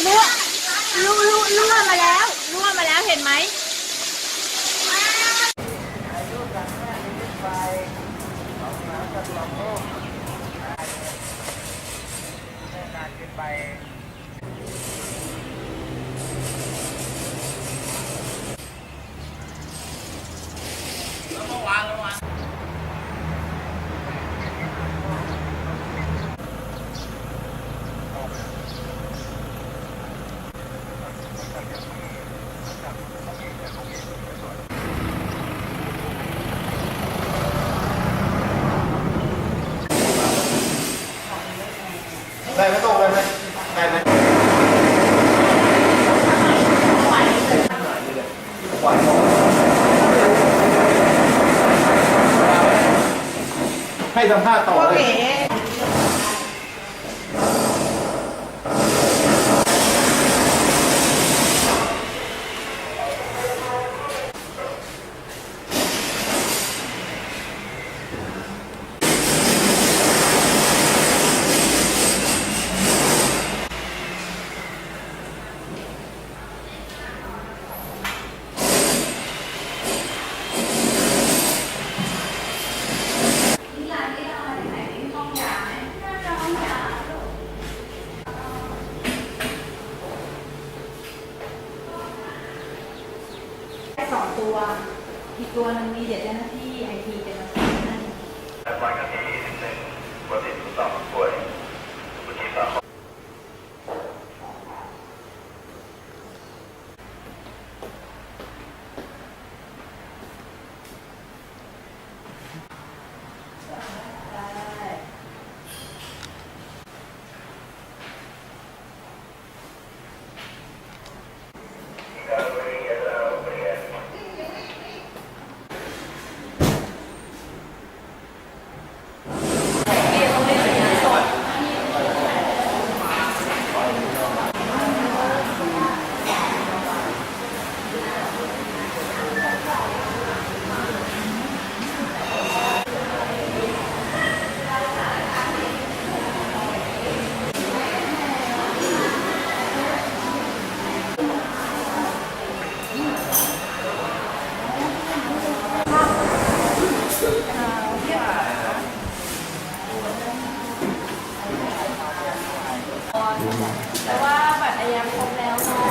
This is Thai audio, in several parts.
รั่วรั่วมาแล้วรั่วมาแล้วเห็นไหมได้ไหมต้องเลยไหมได้ไหมให้สัมภาษณ์ต่อเลย2 ตัวอีกตัวนึงมีเดี๋ยวเจ้าหน้าที่ไอทีจะมาใช้ให้วันกันที่1วันที่2ป่วยวันที่3แต่ว่าบัตรอายัดครบแล้วเนาะ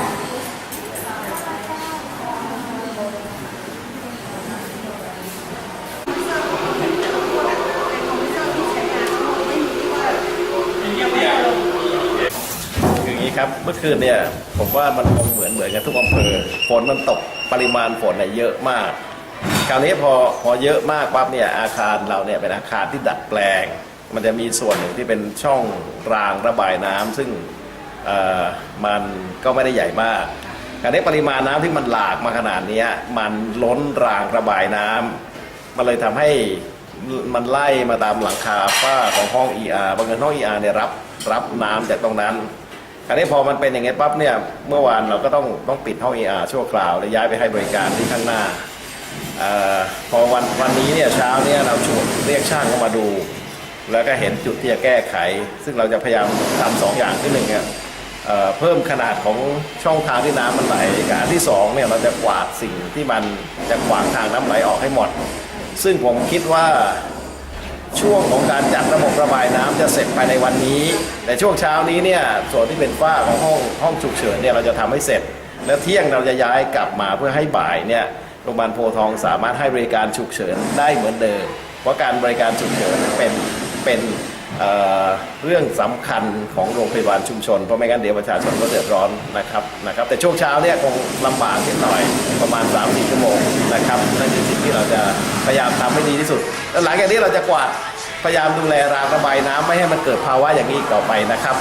อย่างนี้ครับเมื่อคืนเนี่ยผมว่ามันคงเหมือนกันทุกอำเภอฝนมันตกปริมาณฝนเนี่ยเยอะมากคราวนี้พอเยอะมากปั๊บเนี่ยอาคารเราเนี่ยเป็นอาคารที่ดัดแปลงมันจะมีส่วนหนึ่งที่เป็นช่องรางระบายน้ำซึ่งมันก็ไม่ได้ใหญ่มากคราวนี้ปริมาณน้ำที่มันหลากมาขนาดนี้มันล้นรางระบายน้ำมันเลยทำให้มันไล่มาตามหลังคาฝ้าของห้อง ER บางเงินห้อง ER เนี่ยรับน้ำจากตรงนั้นคราวนี้พอมันเป็นอย่างงี้ปั๊บเนี่ยเมื่อวานเราก็ต้องปิดห้อง ER ชั่วคราวและย้ายไปให้บริการที่ข้างหน้าพอวันนี้เนี่ยเช้าเนี่ยเราชวนเรียกช่างเข้ามาดูแล้วก็เห็นจุดที่จะแก้ไขซึ่งเราจะพยายามทำ2 อย่างที่1เนี่ยเพิ่มขนาดของช่องทางที่น้ำมันไหลกับที่2เนี่ยเราจะกวาดสิ่งที่มันจะขวางทางน้ำไหลออกให้หมดซึ่งผมคิดว่าช่วงของการจัดระบบระบายน้ำจะเสร็จภายในวันนี้แต่ช่วงเช้านี้เนี่ยส่วนที่เป็นฝ้าของห้องฉุกเฉินเนี่ยเราจะทำให้เสร็จแล้วเที่ยงเราจะย้ายกลับมาเพื่อให้บ่ายเนี่ยโรงพยาบาลโพธิ์ทองสามารถให้บริการฉุกเฉินได้เหมือนเดิมเพราะการบริการฉุกเฉินเป็นเรื่องสำคัญของโรงพยาบาลชุมชนเพราะไม่งั้นเดี๋ยวประชาชนก็เดือดร้อนนะครับแต่ช่วงเช้าเนี่ยคงลำบากนิดหน่อยประมาณ 3-4 ชั่วโมงนะครับนั่นคือสิ่งที่เราจะพยายามทำให้ดีที่สุดแล้วหลังจากนี้เราจะกวาดพยายามดูแลรางระบายน้ำไม่ให้มันเกิดภาวะอย่างนี้อีกต่อไปนะครับ